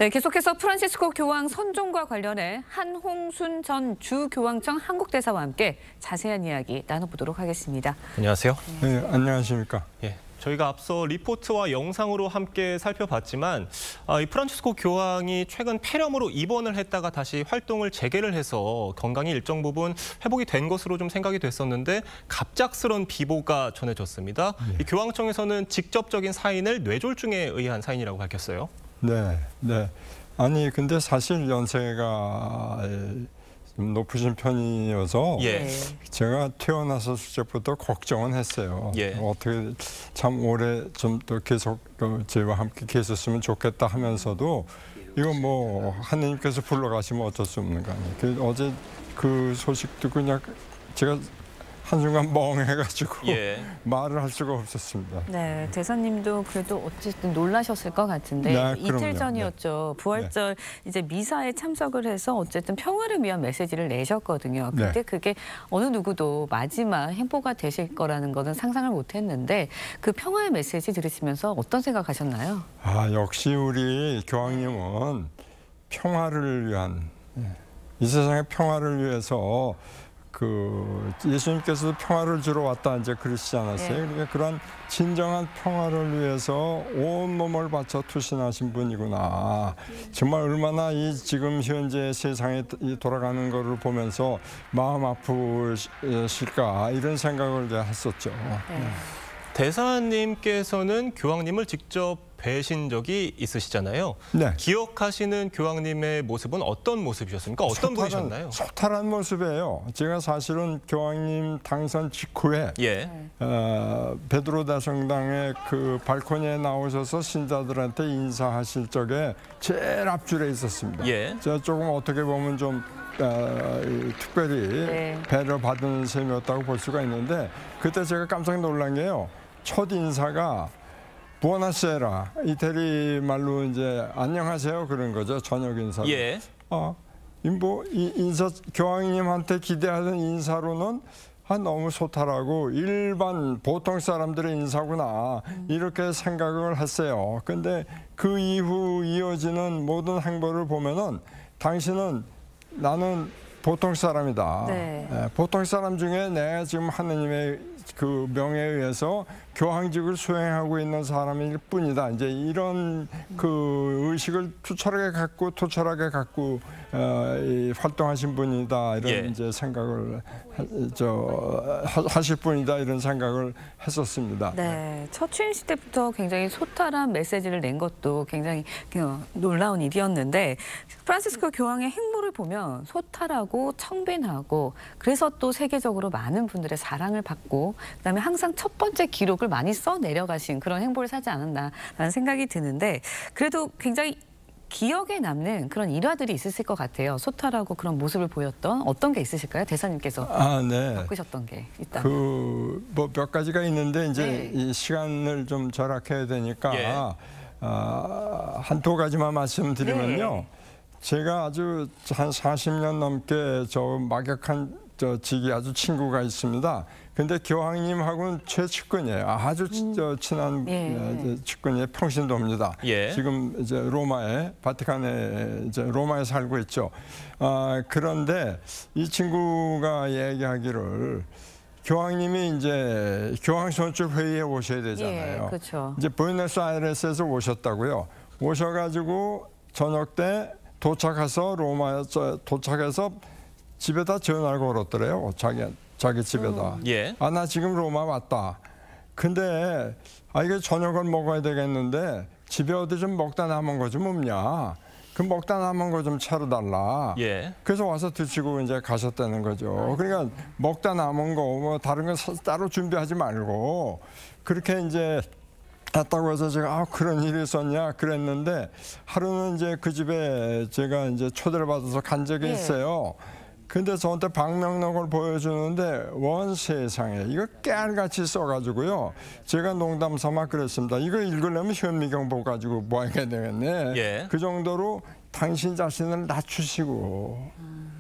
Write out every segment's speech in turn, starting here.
네, 계속해서 프란시스코 교황 선종과 관련해 한홍순 전 주교황청 한국대사와 함께 자세한 이야기 나눠보도록 하겠습니다. 안녕하세요. 네, 안녕하십니까. 예, 저희가 앞서 리포트와 영상으로 함께 살펴봤지만 이 프란시스코 교황이 최근 폐렴으로 입원을 했다가 다시 활동을 재개를 해서 건강이 일정 부분 회복이 된 것으로 좀 생각이 됐었는데 갑작스런 비보가 전해졌습니다. 이 교황청에서는 직접적인 사인을 뇌졸중에 의한 사인이라고 밝혔어요. 네. 아니 근데 사실 연세가 좀 높으신 편이어서 제가 태어나서 수적부터 걱정은 했어요. 어떻게 참 오래 좀 더 계속 저와 함께 계셨으면 좋겠다 하면서도 이거 뭐 하느님께서 불러가시면 어쩔 수 없는 거 아니에요. 어제 그 소식 듣고 그냥 제가 한순간 멍해가지고 말을 할 수가 없었습니다. 네, 대사님도 그래도 어쨌든 놀라셨을 것 같은데 이틀 전이었죠. 부활절 이제 미사에 참석을 해서 어쨌든 평화를 위한 메시지를 내셨거든요. 근데 그게 어느 누구도 마지막 행보가 되실 거라는 거는 상상을 못했는데 그 평화의 메시지 들으시면서 어떤 생각하셨나요? 아, 역시 우리 교황님은 평화를 위한 이 세상의 평화를 위해서 예수님께서도 평화를 주러 왔다 이제 그러시지 않았어요? 그러니까 그런 진정한 평화를 위해서 온 몸을 바쳐 투신하신 분이구나. 정말 얼마나 이 지금 현재 세상에 돌아가는 것을 보면서 마음 아프실까 이런 생각을 했었죠. 대사님께서는 교황님을 직접 뵈신 적이 있으시잖아요. 기억하시는 교황님의 모습은 어떤 모습이셨습니까? 어떤 분이셨나요? 소탈한 모습이에요. 제가 사실은 교황님 당선 직후에 베드로 대성당의 그 발코니에 나오셔서 신자들한테 인사하실 적에 제일 앞줄에 있었습니다. 제가 조금 어떻게 보면 좀 특별히 배려받은 셈이었다고 볼 수가 있는데 그때 제가 깜짝 놀란 게요. 첫 인사가 부어나세라 이태리 말로 이제 안녕하세요 그런 거죠. 저녁 인사. 이 인사 교황님한테 기대하던 인사로는 너무 소탈하고 일반 보통 사람들의 인사구나 이렇게 생각을 했어요. 근데 그 이후 이어지는 모든 행보를 보면은 당신은 나는 보통 사람이다. 보통 사람 중에 내가 지금 하느님의 그 명에 의해서 교황직을 수행하고 있는 사람일 뿐이다. 이제 이런 그 의식을 투철하게 갖고 활동하신 분이다. 이런 이제 생각을 하실 분이다. 이런 생각을 했었습니다. 네, 첫 취임식 때부터 굉장히 소탈한 메시지를 낸 것도 굉장히 놀라운 일이었는데 프란시스코 교황의 행보를 보면 소탈하고 청빈하고 그래서 또 세계적으로 많은 분들의 사랑을 받고 그다음에 항상 첫 번째 기록을 많이 써 내려가신 그런 행보를 사지 않았나라는 생각이 드는데 그래도 굉장히 기억에 남는 그런 일화들이 있으실 것 같아요. 소탈하고 그런 모습을 보였던 어떤 게 있으실까요? 대사님께서 바꾸셨던 게 있다면. 뭐 몇 가지가 있는데 이제 이 시간을 좀 절약해야 되니까 한두 가지만 말씀드리면요. 제가 아주 한 40년 넘게 막역한 직이 아주 친구가 있습니다. 근데 교황님하고는 최측근이에요. 아주 친한 측근이에요. 평신도입니다. 지금 이제 로마에 바티칸에 이제 로마에 살고 있죠. 그런데 이 친구가 얘기하기를 교황님이 이제 교황 선출 회의에 오셔야 되잖아요. 이제 부에노스아이레스에서 오셨다고요. 오셔가지고 저녁 때 도착해서 로마에 도착해서 집에다 전화를 걸었더래요. 자기 집에다. 나 지금 로마 왔다. 근데 이게 저녁을 먹어야 되겠는데 집에 어디 좀 먹다 남은 거 좀 없냐. 그 먹다 남은 거 좀 차려달라. 그래서 와서 드시고 이제 가셨다는 거죠. 그러니까 먹다 남은 거 뭐 다른 건 따로 준비하지 말고 그렇게 이제 갔다고 해서 제가 그런 일이 있었냐 그랬는데 하루는 이제 그 집에 제가 이제 초대를 받아서 간 적이 있어요. 근데 저한테 방명록을 보여주는데 원 세상에 이거 깨알같이 써가지고요. 제가 농담 삼아 그랬습니다. 이거 읽으려면 현미경 보고 뭐 해야 되겠네. 그 정도로 당신 자신을 낮추시고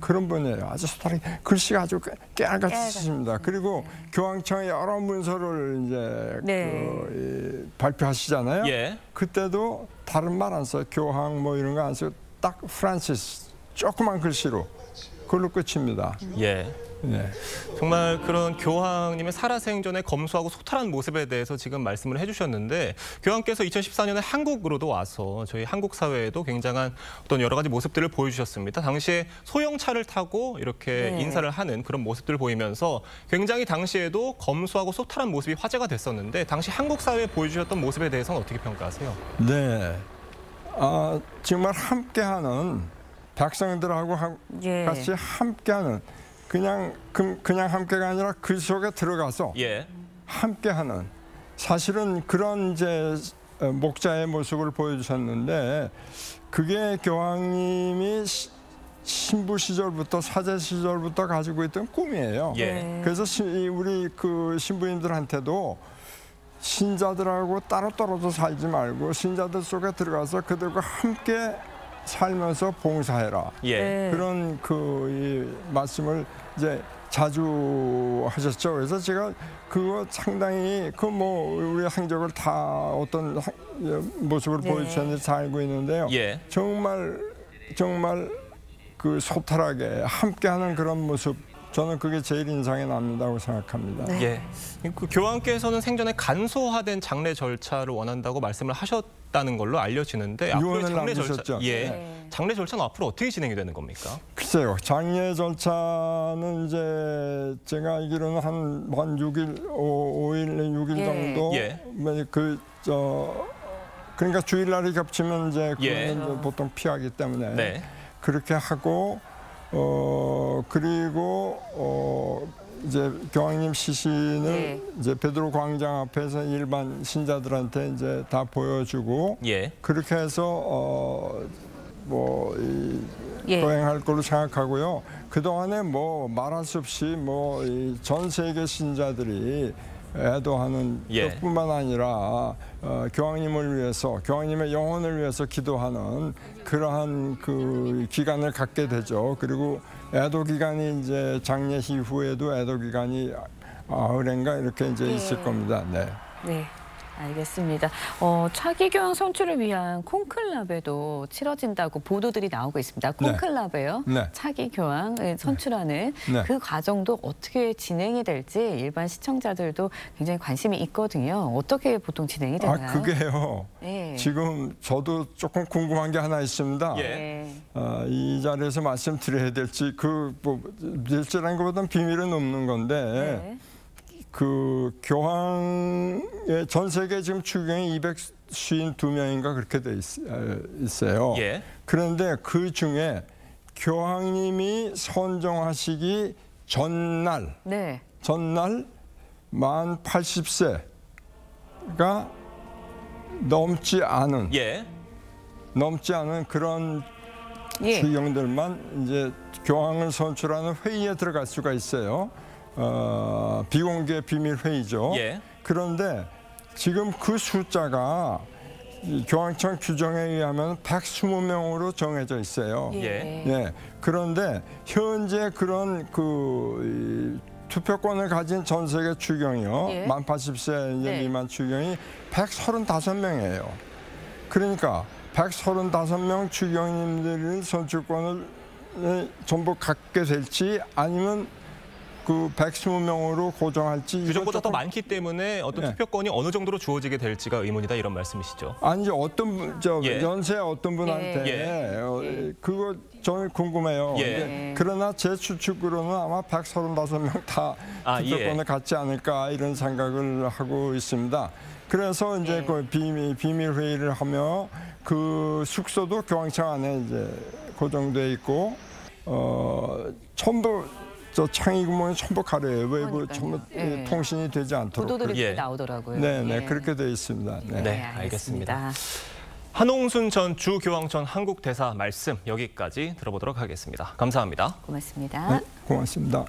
그런 분이에요. 아주 소탈하게 글씨가 아주 깨알같이 쓰십니다. 그리고 교황청의 여러 문서를 이제 네. 발표하시잖아요. 예. 그때도 다른 말 안 써요. 교황 뭐 이런 거 안 쓰고 딱 프란시스 조그만 글씨로 그걸로 끝입니다. 예. 네. 정말 그런 교황님의 살아생전에 검소하고 소탈한 모습에 대해서 지금 말씀을 해주셨는데 교황께서 2014년에 한국으로도 와서 저희 한국 사회에도 굉장한 어떤 여러 가지 모습들을 보여주셨습니다. 당시에 소형차를 타고 이렇게 네. 인사를 하는 그런 모습들을 보이면서 굉장히 당시에도 검소하고 소탈한 모습이 화제가 됐었는데 당시 한국 사회에 보여주셨던 모습에 대해서는 어떻게 평가하세요? 네. 정말 함께하는 백성들하고 예. 같이 함께하는 그냥 함께가 아니라 그 속에 들어가서 예. 함께하는 사실은 그런 이제 목자의 모습을 보여주셨는데 그게 교황님이 신부 시절부터 사제 시절부터 가지고 있던 꿈이에요. 예. 그래서 우리 그 신부님들한테도 신자들하고 따로 떨어져 살지 말고 신자들 속에 들어가서 그들과 함께 살면서 봉사해라. 예. 네. 그런 이 말씀을 이제 자주 하셨죠. 그래서 제가 그거 상당히 그 뭐 우리 행적을 다 어떤 모습을 네. 보여주셨는지 잘 알고 있는데요. 예. 정말 그 소탈하게 함께하는 그런 모습. 저는 그게 제일 인상에 남는다고 생각합니다. 예. 그 교황께서는 생전에 간소화된 장례 절차를 원한다고 말씀을 하셨다는 걸로 알려지는데 앞으로의 유언을 장례 남기셨죠. 절차, 예. 네. 장례 절차는 앞으로 어떻게 진행이 되는 겁니까? 글쎄요, 장례 절차는 이제 제가 알기로는 한 6일, 5일, 6일 예. 정도. 예. 그러니까 주일날이 겹치면 이제 예. 그거는 이제 보통 피하기 때문에 네. 그렇게 하고 그리고 이제 교황님 시신을 예. 이제 베드로 광장 앞에서 일반 신자들한테 이제 다 보여주고 예. 그렇게 해서 예. 거행할 걸로 생각하고요. 그 동안에 뭐 말할 수 없이 전 세계 신자들이 애도하는 예. 것뿐만 아니라 교황님을 위해서, 교황님의 영혼을 위해서 기도하는 그러한 그 기간을 갖게 되죠. 그리고 애도 기간이 이제 장례 이후에도 애도 기간이 8일인가 이렇게 이제 예. 있을 겁니다. 네. 네. 알겠습니다. 차기 교황 선출을 위한 콘클라베도 치러진다고 보도들이 나오고 있습니다. 콘클라베요. 네. 차기 교황을 선출하는 네. 그 과정도 어떻게 진행이 될지 일반 시청자들도 굉장히 관심이 있거든요. 어떻게 보통 진행이 되나요? 그게요. 네. 지금 저도 조금 궁금한 게 하나 있습니다. 예. 네. 이 자리에서 말씀드려야 될지 될지라는 것보다는 비밀은 없는 건데 네. 그 교황의 전 세계 지금 추경이 252명인가 그렇게 돼 있어요. 예. 그런데 그 중에 교황님이 선정하시기 전날 만 80세가 넘지 않은 그런 예. 추경들만 이제 교황을 선출하는 회의에 들어갈 수가 있어요. 비공개 비밀 회의죠. 예. 그런데 지금 그 숫자가 이 교황청 규정에 의하면 120명으로 정해져 있어요. 예. 예. 그런데 현재 그런 투표권을 가진 전 세계 추경이요. 예. 만 80세 이제 네. 미만 추경이 135명이에요. 그러니까 135명 추경님들의 선출권을 전부 갖게 될지 아니면 그 120명으로 고정할지 규정보다 더 많기 때문에 어떤 예. 투표권이 어느 정도로 주어지게 될지가 의문이다 이런 말씀이시죠? 아니 어떤 예. 연세 어떤 분한테 예. 그거 저는 궁금해요. 예. 근데 그러나 제 추측으로는 아마 135명 다 투표권을 예. 갖지 않을까 이런 생각을 하고 있습니다. 그래서 이제 예. 그 비밀 회의를 하며 그 숙소도 교황청 안에 이제 고정돼 있고 전부 창이 구멍이 전부 가려요. 외부 전부 예. 통신이 되지 않도록. 보도들이 예. 나오더라고요. 네, 예. 그렇게 되어 있습니다. 네. 네, 알겠습니다. 한홍순 전 주교황청 한국대사 말씀 여기까지 들어보도록 하겠습니다. 감사합니다. 고맙습니다. 네, 고맙습니다.